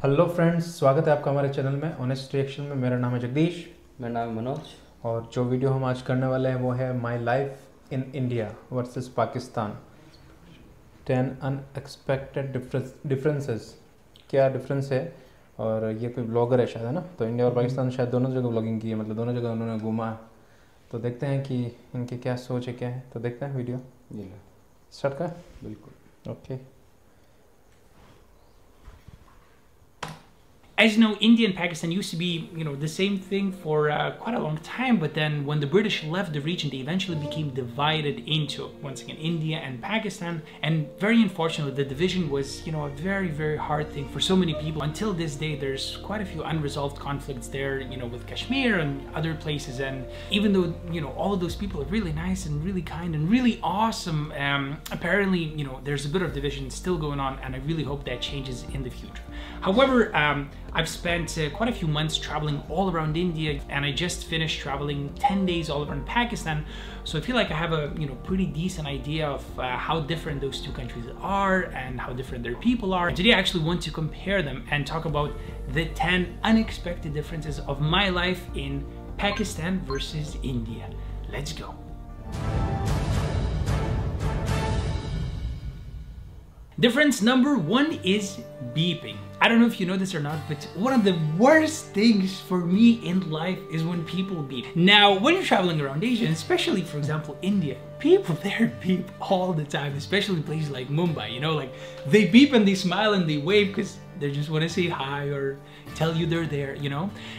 Hello friends, स्वागत है आपका हमारे चैनल में ऑनेस्ट रिएक्शन में। मेरा नाम है जगदीश। मेरा नाम है मनोज। और जो वीडियो हम आज करने वाले हैं वो है my life in India versus Pakistan, 10 unexpected differences. क्या डिफरेंस है? और ये कोई ब्लॉगर है शायद, है ना? तो इंडिया और पाकिस्तान शायद दोनों जगह ब्लॉगिंग की है, मतलब दोनों जगह उन्होंने घूमा है। तो देखते हैं कि इनकी क्या सोच है, क्या है। तो देखते हैं वीडियो स्टार्ट का। बिल्कुल। Okay. As you know, India and Pakistan used to be, the same thing for quite a long time. But then, when the British left the region, they eventually became divided into, once again, India and Pakistan. And very unfortunately, the division was, a very, very hard thing for so many people. Until this day, there's quite a few unresolved conflicts there, with Kashmir and other places. And even though, all of those people are really nice and really kind and really awesome, apparently, there's a bit of division still going on, and I really hope that changes in the future. However, I've spent quite a few months traveling all around India, and I just finished traveling 10 days all around Pakistan. So I feel like I have a pretty decent idea of how different those two countries are and how different their people are. Today I actually want to compare them and talk about the 10 unexpected differences of my life in Pakistan versus India. Let's go. Difference number 1 is beeping. I don't know if you know this or not, but one of the worst things for me in life is when people beep. Now, when you're traveling around Asia, and especially, for example, India, people there beep all the time, especially places like Mumbai, like they beep and they smile and they wave because they just want to say hi or tell you they're there,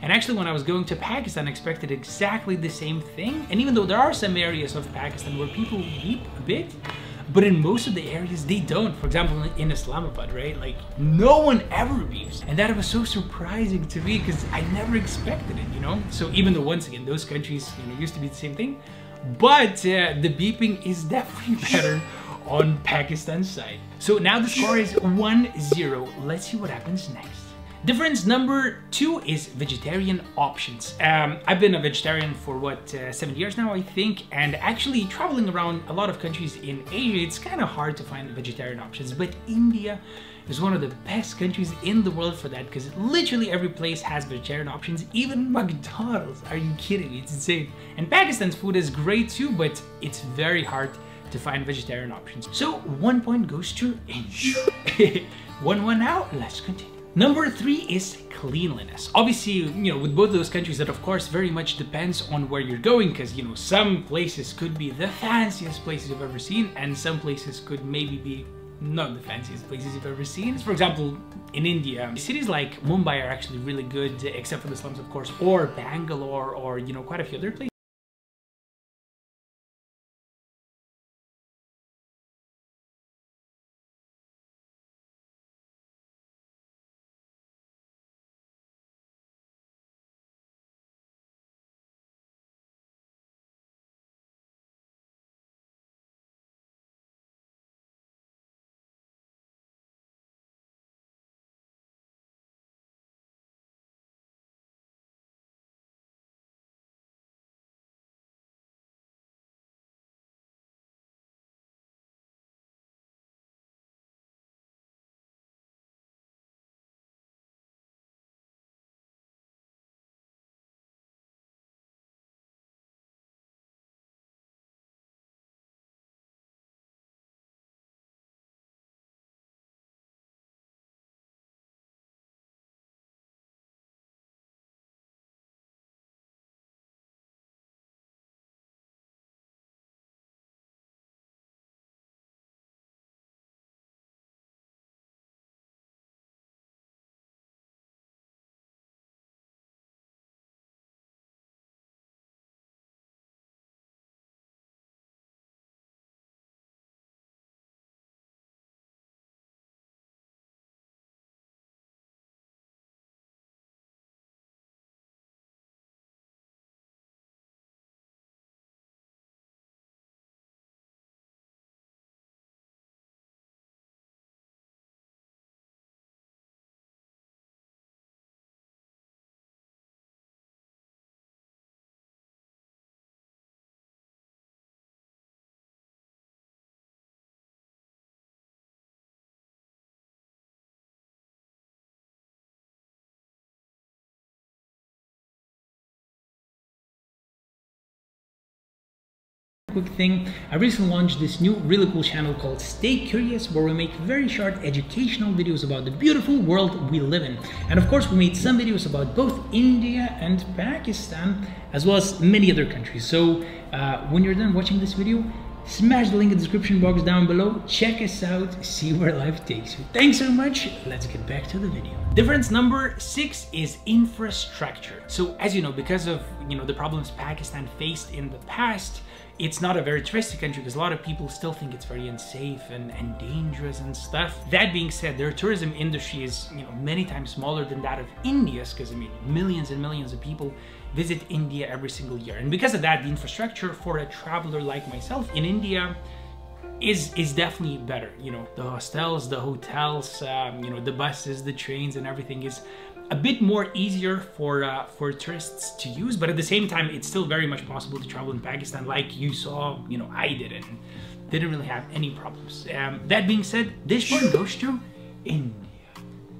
And actually, when I was going to Pakistan, I expected exactly the same thing. And even though there are some areas of Pakistan where people beep a bit, but in most of the areas they don't. For example, in Islamabad, right? Like no one ever beeps. And that was so surprising to me because I never expected it, So even though once again, those countries, used to be the same thing, but the beeping is definitely better on Pakistan's side. So now the score is 1-0. Let's see what happens next. Difference number 2 is vegetarian options. I've been a vegetarian for 7 years now, I think, and actually traveling around a lot of countries in Asia, it's kind of hard to find vegetarian options, but India is one of the best countries in the world for that because literally every place has vegetarian options, even McDonald's. Are you kidding me? It's insane. And Pakistan's food is great too, but it's very hard to find vegetarian options. So 1 point goes to India. 1-1 now, let's continue. Number 3 is cleanliness. Obviously, with both those countries, that of course very much depends on where you're going because, some places could be the fanciest places you've ever seen and some places could maybe be not the fanciest places you've ever seen. For example, in India, cities like Mumbai are actually really good, except for the slums, of course, or Bangalore or, quite a few other places. quick thing, I recently launched this new really cool channel called Stay Curious, where we make very short educational videos about the beautiful world we live in. And of course we made some videos about both India and Pakistan, as well as many other countries. So when you're done watching this video, smash the link in the description box down below, check us out, see where life takes you. Thanks so much, let's get back to the video. Difference number 6 is infrastructure. So as you know, because of the problems Pakistan faced in the past, it's not a very touristy country because a lot of people still think it's very unsafe and dangerous and stuff. That being said, their tourism industry is many times smaller than that of India's, because I mean millions and millions of people visit India every single year. And because of that, the infrastructure for a traveler like myself in India is definitely better. The hostels, the hotels, the buses, the trains, and everything is a bit more easier for tourists to use, but at the same time it's still very much possible to travel in Pakistan like you saw I did, and didn't really have any problems. That being said, this one goes to India.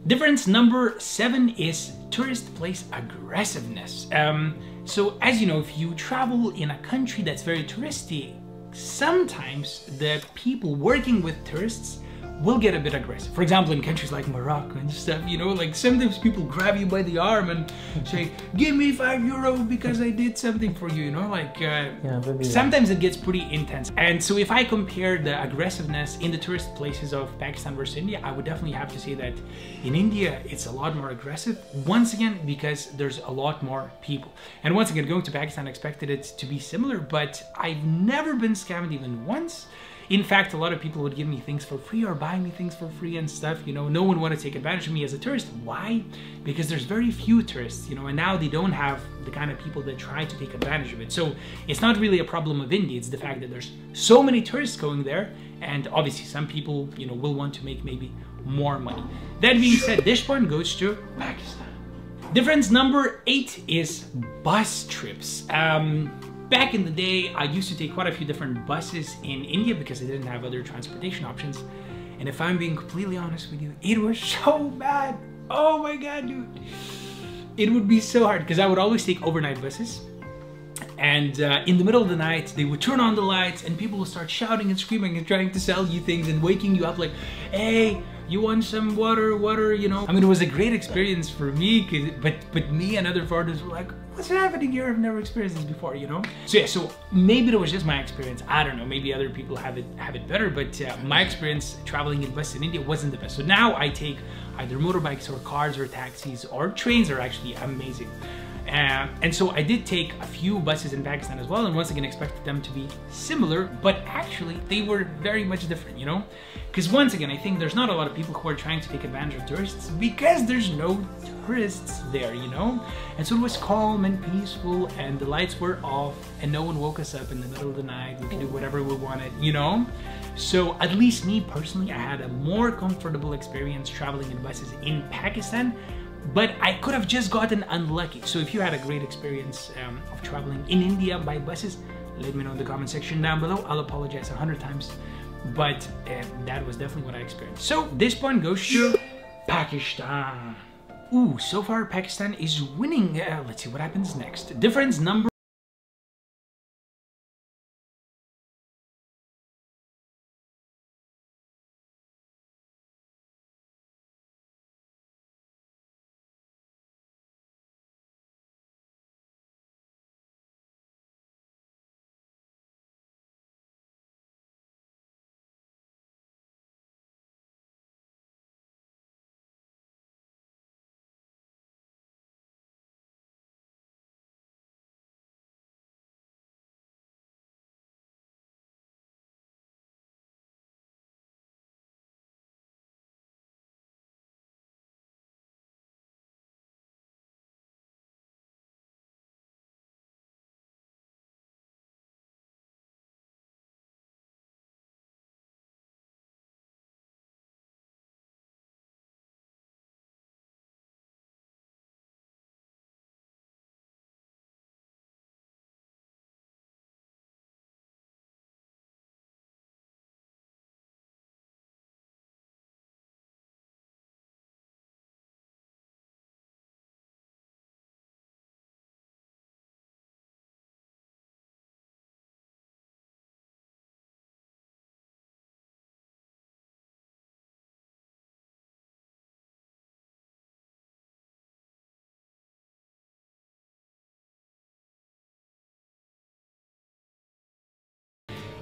Difference number 7 is tourist place aggressiveness. So as you know, if you travel in a country that's very touristy, sometimes the people working with tourists will get a bit aggressive. For example, in countries like Morocco and stuff, like sometimes people grab you by the arm and say, give me €5 because I did something for you, sometimes it gets pretty intense. And so if I compare the aggressiveness in the tourist places of Pakistan versus India, I would definitely have to say that in India, it's a lot more aggressive. Once again, because there's a lot more people. And once again, going to Pakistan, I expected it to be similar, but I've never been scammed even once. In fact, a lot of people would give me things for free or buy me things for free and stuff. No one wanted to take advantage of me as a tourist. Why? Because there's very few tourists, and now they don't have the kind of people that try to take advantage of it. So it's not really a problem of India. It's the fact that there's so many tourists going there, and obviously some people, will want to make maybe more money. That being said, this one goes to Pakistan. Difference number 8 is bus trips. Back in the day, I used to take quite a few different buses in India because I didn't have other transportation options. And if I'm being completely honest with you, it was so bad. Oh my God, dude. It would be so hard because I would always take overnight buses. And in the middle of the night, they would turn on the lights and people would start shouting and screaming and trying to sell you things and waking you up like, hey, you want some water, I mean, it was a great experience for me, but me and other foreigners were like, what's happening here? I've never experienced this before, So yeah, so maybe it was just my experience. I don't know, maybe other people have it better, but my experience traveling in buses in India wasn't the best. So now I take either motorbikes or cars or taxis, or trains are actually amazing. And so I did take a few buses in Pakistan as well, and once again expected them to be similar, but actually they were very much different, Because once again, I think there's not a lot of people who are trying to take advantage of tourists because there's no tourists there, And so it was calm and peaceful, and the lights were off, and no one woke us up in the middle of the night. We could do whatever we wanted, So at least me personally, I had a more comfortable experience traveling in buses in Pakistan. But I could have just gotten unlucky. So if you had a great experience of traveling in India by buses, let me know in the comment section down below. I'll apologize 100 times, but that was definitely what I experienced. So this one goes to Pakistan. Ooh, so far Pakistan is winning. Let's see what happens next. Difference number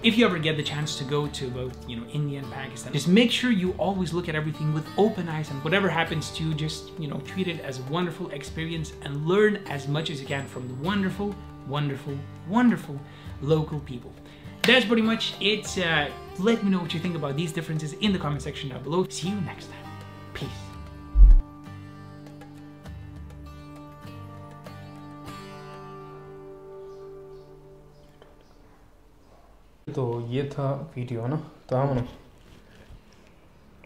if you ever get the chance to go to both, you know, India and Pakistan, just make sure you always look at everything with open eyes, and whatever happens to you, just, you know, treat it as a wonderful experience and learn as much as you can from the wonderful, wonderful, wonderful local people. That's pretty much it. Let me know what you think about these differences in the comment section down below. See you next time. Peace. तो ये था video ना, तो हम ना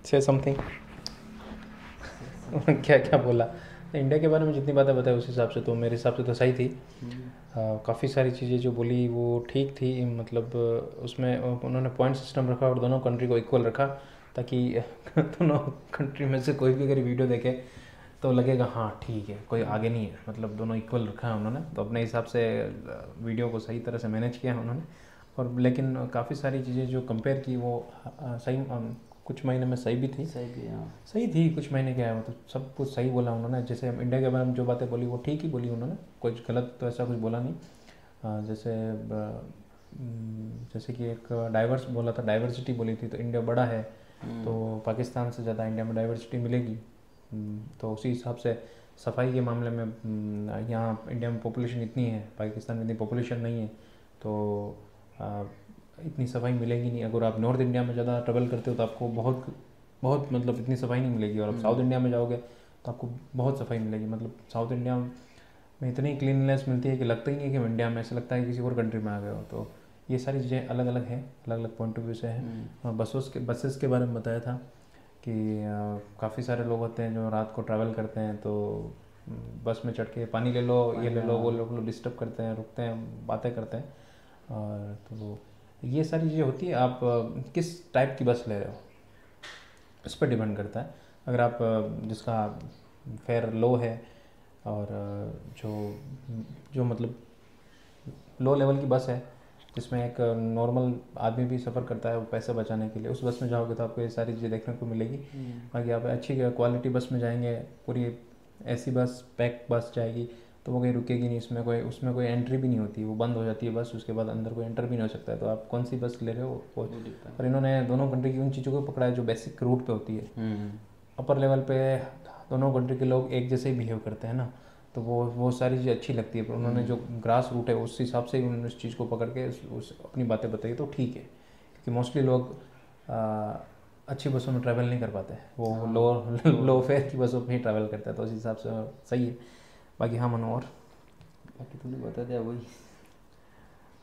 से something क्या क्या बोला इंडिया के बारे में जितनी बातें बताई उस हिसाब से तो मेरे हिसाब से तो सही थी। काफ़ी सारी चीज़ें जो बोली वो ठीक थी, मतलब उसमें उन्होंने पॉइंट सिस्टम रखा और दोनों कंट्री को इक्वल रखा, ताकि दोनों कंट्री में से कोई भी अगर वीडियो देखे तो लगेगा हाँ ठीक है, कोई आगे नहीं है, मतलब दोनों इक्वल रखा है उन्होंने। तो अपने हिसाब से वीडियो को सही तरह से मैनेज किया है उन्होंने। और लेकिन काफ़ी सारी चीज़ें जो कंपेयर की वो सही, कुछ महीने में सही भी थी, सही थी कुछ महीने क्या है, वो तो सब कुछ सही बोला उन्होंने। जैसे इंडिया के बारे में जो बातें बोली वो ठीक ही बोली उन्होंने, कुछ गलत तो ऐसा कुछ बोला नहीं। जैसे कि एक डाइवर्स बोला था, डाइवर्सिटी बोली थी, तो इंडिया बड़ा है तो पाकिस्तान से ज़्यादा इंडिया में डाइवर्सिटी मिलेगी। तो उसी हिसाब से सफाई के मामले में यहाँ इंडिया में पॉपुलेशन इतनी है, पाकिस्तान में इतनी पॉपुलेशन नहीं है, तो इतनी सफाई मिलेगी नहीं। अगर आप नॉर्थ इंडिया में ज़्यादा ट्रैवल करते हो तो आपको बहुत मतलब इतनी सफाई नहीं मिलेगी, और आप साउथ इंडिया में जाओगे तो आपको बहुत सफाई मिलेगी। मतलब साउथ इंडिया में इतनी क्लीननेस मिलती है कि लगता ही नहीं कि हम इंडिया में, ऐसा लगता है कि किसी और कंट्री में आ गए हो। तो ये सारी चीज़ें अलग अलग हैं, अलग अलग पॉइंट ऑफ व्यू से हैं। और बसेस के बारे में बताया था कि काफ़ी सारे लोग होते हैं जो रात को ट्रैवल करते हैं, तो बस में चढ़ के पानी ले लो, ये ले लो, वो लोग डिस्टर्ब करते हैं, रुकते हैं, बातें करते हैं। और तो ये सारी चीज़ें होती है। आप किस टाइप की बस ले रहे हो इस पर डिपेंड करता है। अगर आप जिसका फेयर लो है और जो मतलब लो लेवल की बस है जिसमें एक नॉर्मल आदमी भी सफ़र करता है वो पैसे बचाने के लिए, उस बस में जाओगे तो आपको ये सारी चीज़ें देखने को मिलेगी। बाकी आप अच्छी क्वालिटी बस में जाएंगे, पूरी ऐसी बस पैक बस जाएगी तो वो कहीं रुकेगी नहीं, उसमें कोई एंट्री भी नहीं होती, वो बंद हो जाती है बस, उसके बाद अंदर कोई एंटर भी नहीं हो सकता है। तो आप कौन सी बस ले रहे हो वो। और इन्होंने दोनों कंट्री की उन चीज़ों को पकड़ा है जो बेसिक रूट पे होती है। अपर लेवल पे दोनों कंट्री के लोग एक जैसे ही बिहेव करते हैं ना, तो वो सारी चीज़ अच्छी लगती है। पर उन्होंने जो ग्रास रूट है उस हिसाब से ही उन्होंने उस चीज़ को पकड़ के उस अपनी बातें बताई, तो ठीक है। क्योंकि मोस्टली लोग अच्छी बसों में ट्रैवल नहीं कर पाते हैं, वो लो फेयर की बसों में ही ट्रैवल करते हैं, तो उस हिसाब से सही है। बाकी हाँ मनोहर, बाकी तूने बता दिया वही।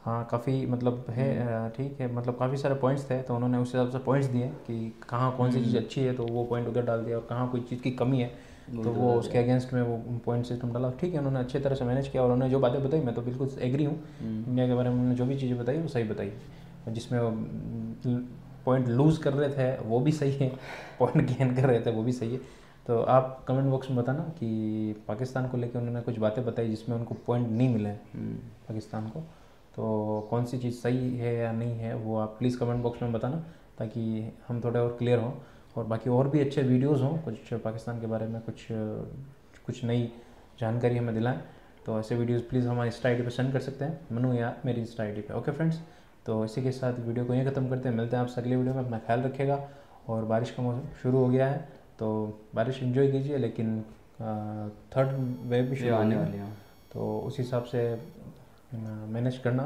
हाँ काफ़ी मतलब है, ठीक है, मतलब काफ़ी सारे पॉइंट्स थे, तो उन्होंने उस हिसाब से पॉइंट्स दिए कि कहाँ कौन सी चीज़ अच्छी है तो वो पॉइंट उधर डाल दिया, और कहाँ कोई चीज़ की कमी है तो वो उसके अगेंस्ट में वो पॉइंट सिस्टम डाला। ठीक है, उन्होंने अच्छे तरह से मैनेज किया। और उन्होंने जो बातें बताई मैं तो बिल्कुल एग्री हूँ, इंडिया के बारे में उन्होंने जो भी चीज़ें बताई वो सही बताई। जिसमें पॉइंट लूज़ कर रहे थे वो भी सही है, पॉइंट गेन कर रहे थे वो भी सही है। तो आप कमेंट बॉक्स में बताना कि पाकिस्तान को लेकर उन्होंने कुछ बातें बताई जिसमें उनको पॉइंट नहीं मिले पाकिस्तान को, तो कौन सी चीज़ सही है या नहीं है वो आप प्लीज़ कमेंट बॉक्स में बताना, ताकि हम थोड़े और क्लियर हों। और बाकी और भी अच्छे वीडियोस हों कुछ पाकिस्तान के बारे में, कुछ नई जानकारी हमें दिलाएं, तो ऐसे वीडियोस प्लीज़ हमारे इंस्टा आई डी पर सेंड कर सकते हैं, मनु या मेरी इंस्टा आई डी पे। ओके फ्रेंड्स, तो इसी के साथ वीडियो को यहीं ख़त्म करते हैं। मिलते हैं आपसे अगले वीडियो में। अपना ख्याल रखिएगा। और बारिश का मौसम शुरू हो गया है तो बारिश एंजॉय कीजिए, लेकिन थर्ड वेव भी शुरू आने वाली है, तो उस हिसाब से मैनेज करना।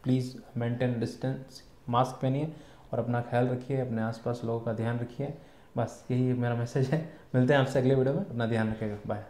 प्लीज़ मेंटेन डिस्टेंस, मास्क पहनिए और अपना ख्याल रखिए, अपने आसपास लोगों का ध्यान रखिए। बस यही मेरा मैसेज है। मिलते हैं आपसे अगले वीडियो में, अपना ध्यान रखिएगा। बाय।